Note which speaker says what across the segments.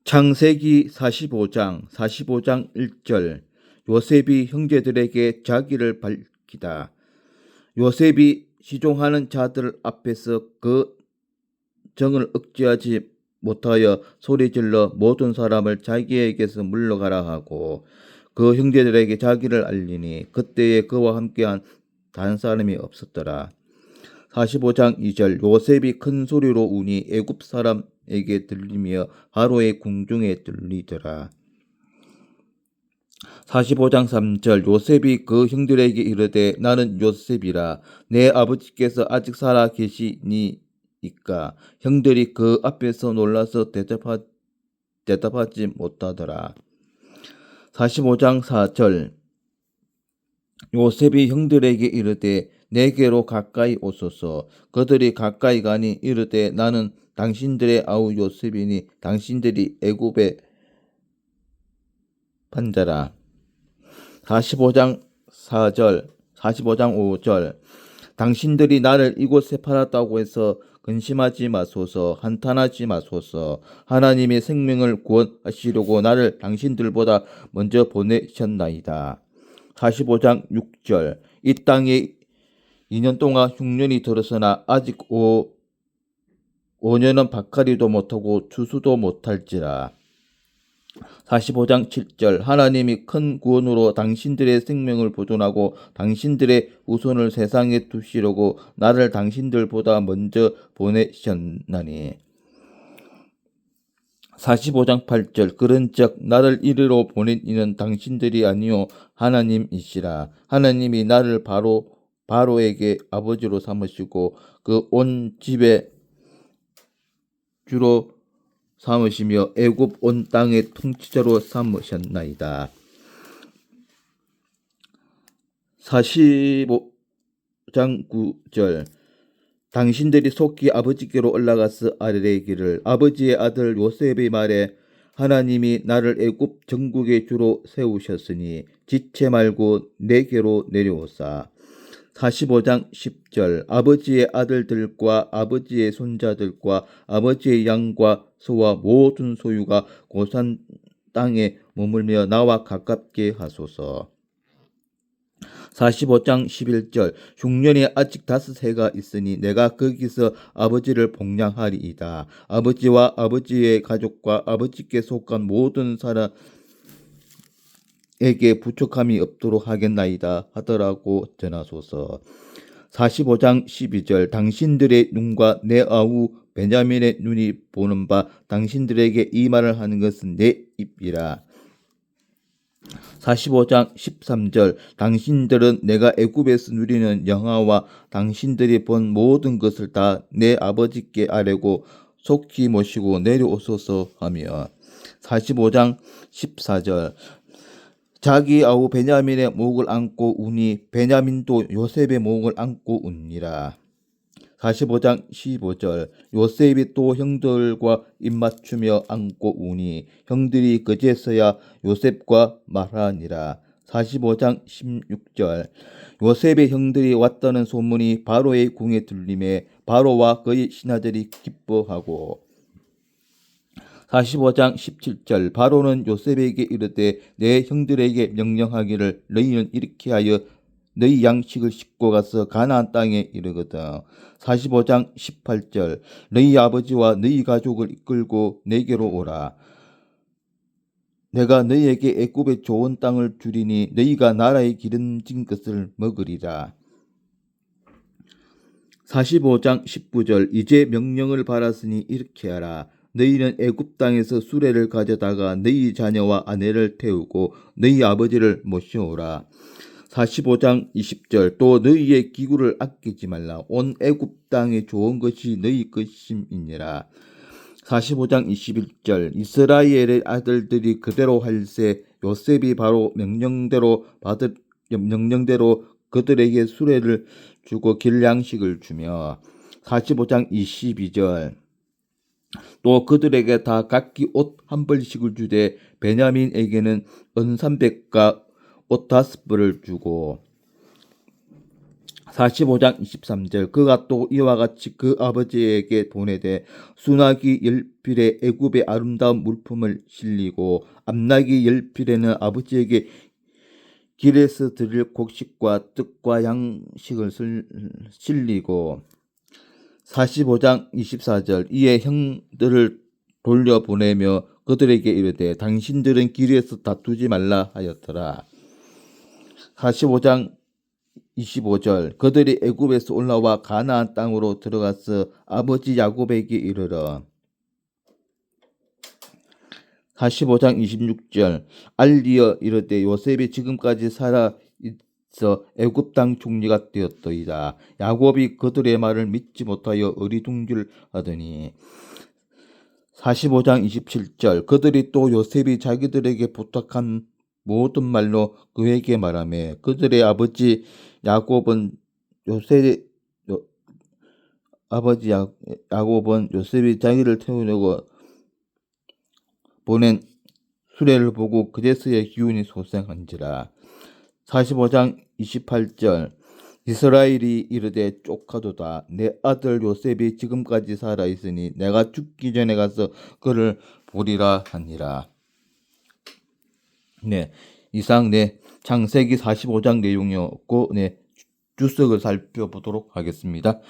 Speaker 1: 창세기 45장 1절. 요셉이 형제들에게 자기를 밝히다. 요셉이 시종하는 자들 앞에서 그 정을 억제하지 못하여 소리질러 모든 사람을 자기에게서 물러가라 하고 그 형제들에게 자기를 알리니 그때에 그와 함께한 다른 사람이 없었더라. 45장 2절. 요셉이 큰 소리로 우니 애굽 사람에게 들리며 바로의 궁중에 들리더라. 45장 3절. 요셉이 그 형들에게 이르되 나는 요셉이라. 내 아버지께서 아직 살아 계시니이까. 형들이 그 앞에서 놀라서 대답하지 못하더라. 45장 4절. 요셉이 형들에게 이르되 내게로 가까이 오소서. 그들이 가까이 가니 이르되 나는 당신들의 아우 요셉이니 당신들이 애굽의 판자라. 45장 4절 45장 5절. 당신들이 나를 이곳에 팔았다고 해서 근심하지 마소서. 한탄하지 마소서. 하나님이 생명을 구원하시려고 나를 당신들보다 먼저 보내셨나이다. 45장 6절. 이 땅에 2년 동안 흉년이 들었으나 아직 5년은 박하리도 못하고 추수도 못할지라. 45장 7절. 하나님이 큰 구원으로 당신들의 생명을 보존하고 당신들의 후손을 세상에 두시려고 나를 당신들보다 먼저 보내셨나니. 45장 8절. 그런즉 나를 이리로 보낸 이는 당신들이 아니요 하나님이시라. 하나님이 나를 바로에게 아버지로 삼으시고 그 온 집에 주로 삼으시며 애굽 온 땅의 통치자로 삼으셨나이다. 45장 9절. 당신들이 속히 아버지께로 올라가서 아뢰기를 아버지의 아들 요셉의 말에 하나님이 나를 애굽 전국의 주로 세우셨으니 지체 말고 내게로 내려오사. 45장 10절. 아버지의 아들들과 아버지의 손자들과 아버지의 양과 소와 모든 소유가 고산 땅에 머물며 나와 가깝게 하소서. 45장 11절. 흉년이 아직 5해가 있으니 내가 거기서 아버지를 복량하리이다. 아버지와 아버지의 가족과 아버지께 속한 모든 사람에게 부족함이 없도록 하겠나이다 하더라고 전하소서. 45장 12절. 당신들의 눈과 내 아우 베냐민의 눈이 보는 바 당신들에게 이 말을 하는 것은 내 입이라. 45장 13절. 당신들은 내가 애굽에서 누리는 영화와 당신들이 본 모든 것을 다 내 아버지께 아뢰고 속히 모시고 내려오소서 하며. 45장 14절. 자기 아우 베냐민의 목을 안고 우니 베냐민도 요셉의 목을 안고 우니라. 45장 15절. 요셉이 또 형들과 입맞추며 안고 우니 형들이 그제서야 요셉과 말하니라. 45장 16절. 요셉의 형들이 왔다는 소문이 바로의 궁에 들림에 바로와 그의 신하들이 기뻐하고. 45장 17절. 바로는 요셉에게 이르되 내 형들에게 명령하기를 너희는 이렇게 하여 너희 양식을 싣고 가서 가나안 땅에 이르거든. 45장 18절. 너희 아버지와 너희 가족을 이끌고 내게로 오라. 내가 너희에게 애굽의 좋은 땅을 주리니 너희가 나라의 기름진 것을 먹으리라. 45장 19절. 이제 명령을 받았으니 이렇게 하라. 너희는 애굽 땅에서 수레를 가져다가 너희 자녀와 아내를 태우고 너희 아버지를 모셔오라. 45장 20절. 또 너희의 기구를 아끼지 말라. 온 애굽 땅에 좋은 것이 너희 것임이니라. 45장 21절. 이스라엘의 아들들이 그대로 할세 요셉이 바로 명령대로 그들에게 수레를 주고 길 양식을 주며. 45장 22절. 또 그들에게 다 각기 옷 한 벌씩을 주되 베냐민에게는 은 300과 옷 5벌을 주고. 45장 23절 그가 또 이와 같이 그 아버지에게 보내되 수나기 10필에 애굽의 아름다운 물품을 실리고 암나기 10필에는 아버지에게 길에서 드릴 곡식과 떡과 양식을 실리고 45장 24절 이에 형들을 돌려보내며 그들에게 이르되 당신들은 길에서 다투지 말라 하였더라. 45장 25절 그들이 애굽에서 올라와 가나안 땅으로 들어가서 아버지 야곱에게 이르러 45장 26절 알리어 이르되 요셉이 지금까지 살아 있어 애굽 땅 총리가 되었더이다. 야곱이 그들의 말을 믿지 못하여 어리둥절하더니 45장 27절 그들이 또 요셉이 자기들에게 부탁한 모든 말로 그에게 말하며 그들의 아버지 야곱은 요셉이 자기를 태우려고 보낸 수레를 보고 그제서야 기운이 솟아난지라. 45장 28절 이스라엘이 이르되 쪽하도다 내 아들 요셉이 지금까지 살아있으니 내가 죽기 전에 가서 그를 보리라 하니라. 네, 이상 창세기 45장 내용이었고 주석을 살펴보도록 하겠습니다.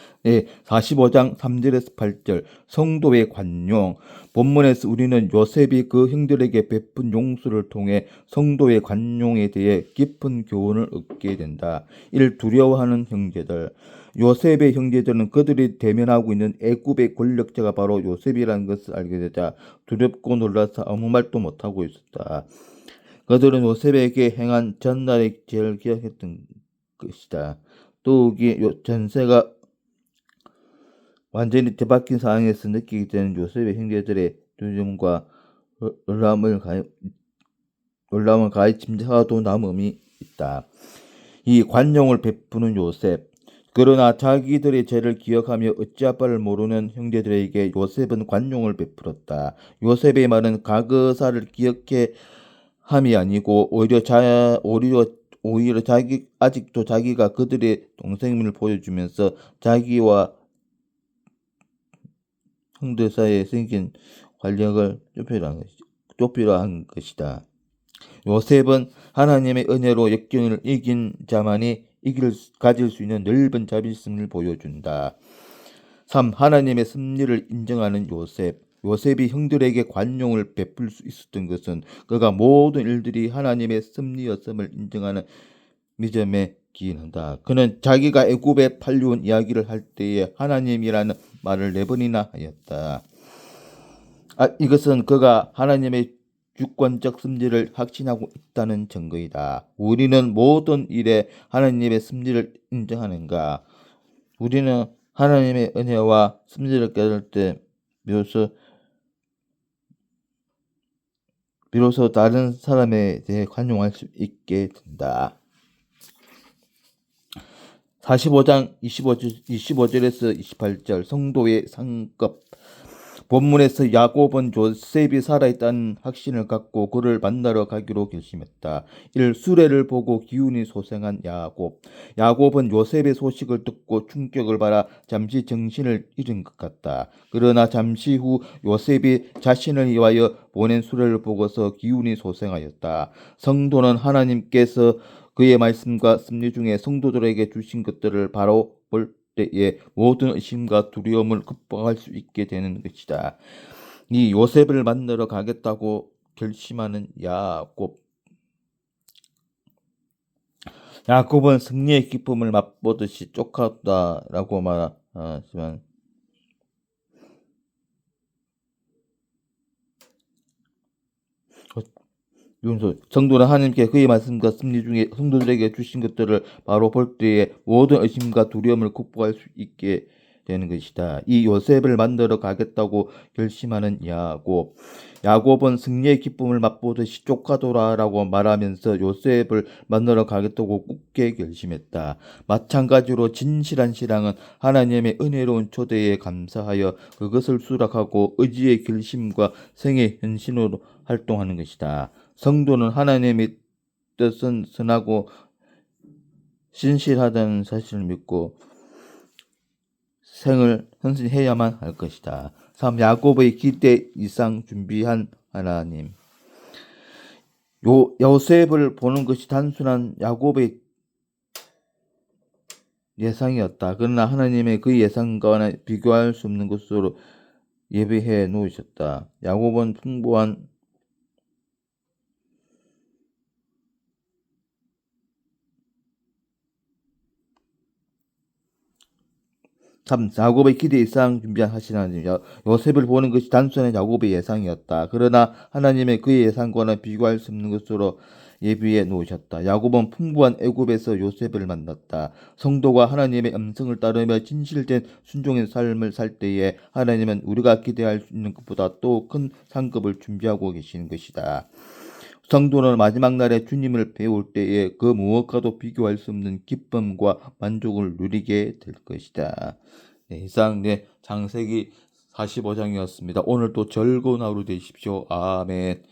Speaker 1: 45장 3절에서 8절 성도의 관용. 본문에서 우리는 요셉이 그 형들에게 베푼 용서를 통해 성도의 관용에 대해 깊은 교훈을 얻게 된다. 이를 두려워하는 형제들. 요셉의 형제들은 그들이 대면하고 있는 애굽의 권력자가 바로 요셉이라는 것을 알게 되자 두렵고 놀라서 아무 말도 못하고 있었다. 그들은 요셉에게 행한 전날의 죄를 기억했던 것이다. 또 전세가 완전히 뒤바뀐 상황에서 느끼게 되는 요셉의 형제들의 두려움과 놀라움을 가히 짐작하도 남음이 있다. 이 관용을 베푸는 요셉. 그러나 자기들의 죄를 기억하며 어찌할 바를 모르는 형제들에게 요셉은 관용을 베풀었다. 요셉의 말은 과거사를 기억해 함이 아니고 오히려 아직도 자기가 그들의 동생임을 보여주면서 자기와 형들 사이에 생긴 관력을 좁히려 한 것이다. 요셉은 하나님의 은혜로 역경을 이긴 자만이 가질 수 있는 넓은 자비심을 보여준다. 3. 하나님의 섭리를 인정하는 요셉. 요셉이 형들에게 관용을 베풀 수 있었던 것은 그가 모든 일들이 하나님의 섭리였음을 인정하는 믿음에 기인한다. 그는 자기가 애굽에 팔려온 이야기를 할 때에 하나님이라는 말을 4번이나 하였다. 이것은 그가 하나님의 주권적 섭리를 확신하고 있다는 증거이다. 우리는 모든 일에 하나님의 섭리를 인정하는가? 우리는 하나님의 은혜와 섭리를 깨달을 때 비로소 다른 사람에 대해 관용할 수 있게 된다. 45장 25절에서 28절 성도의 상급. 본문에서 야곱은 요셉이 살아있다는 확신을 갖고 그를 만나러 가기로 결심했다. 이를 수레를 보고 기운이 솟아난 야곱. 야곱은 요셉의 소식을 듣고 충격을 받아 잠시 정신을 잃은 것 같다. 그러나 잠시 후 요셉이 자신을 위하여 보낸 수레를 보고서 기운이 솟아하였다. 성도는 하나님께서 그의 말씀과 섭리 중에 성도들에게 주신 것들을 바로 볼 때에 모든 의심과 두려움을 극복할 수 있게 되는 것이다. 이 요셉을 만나러 가겠다고 결심하는 야곱. 야곱은 승리의 기쁨을 맛보듯이 쫓았다라고 말하지만 성도는 하나님께 그의 말씀과 섭리 중에 성도들에게 주신 것들을 바로 볼 때에 모든 의심과 두려움을 극복할 수 있게 되는 것이다. 이 요셉을 만나러 가겠다고 결심하는 야곱. 야곱은 승리의 기쁨을 맛보듯이 쫓아도라라고 말하면서 요셉을 만나러 가겠다고 굳게 결심했다. 마찬가지로 진실한 신앙은 하나님의 은혜로운 초대에 감사하여 그것을 수락하고 의지의 결심과 생의 현신으로 활동하는 것이다. 성도는 하나님의 뜻은 선하고 신실하다는 사실을 믿고 생을 헌신해야만 할 것이다. 3. 야곱의 기대 이상 준비한 하나님. 요셉을 보는 것이 단순한 야곱의 예상이었다. 그러나 하나님의 그 예상과는 비교할 수 없는 것으로 예비해 놓으셨다. 야곱은 풍부한 야곱의 기대 이상 준비한 하신 하나님. 요셉을 보는 것이 단순한 야곱의 예상이었다. 그러나 하나님의 그의 예상과는 비교할 수 없는 것으로 예비해 놓으셨다. 야곱은 풍부한 애굽에서 요셉을 만났다. 성도가 하나님의 음성을 따르며 진실된 순종의 삶을 살 때에 하나님은 우리가 기대할 수 있는 것보다 또 큰 상급을 준비하고 계시는 것이다. 성도는 마지막 날에 주님을 배울 때에 그 무엇과도 비교할 수 없는 기쁨과 만족을 누리게 될 것이다. 네, 이상 창세기 45장이었습니다. 오늘도 즐거운 하루 되십시오. 아멘.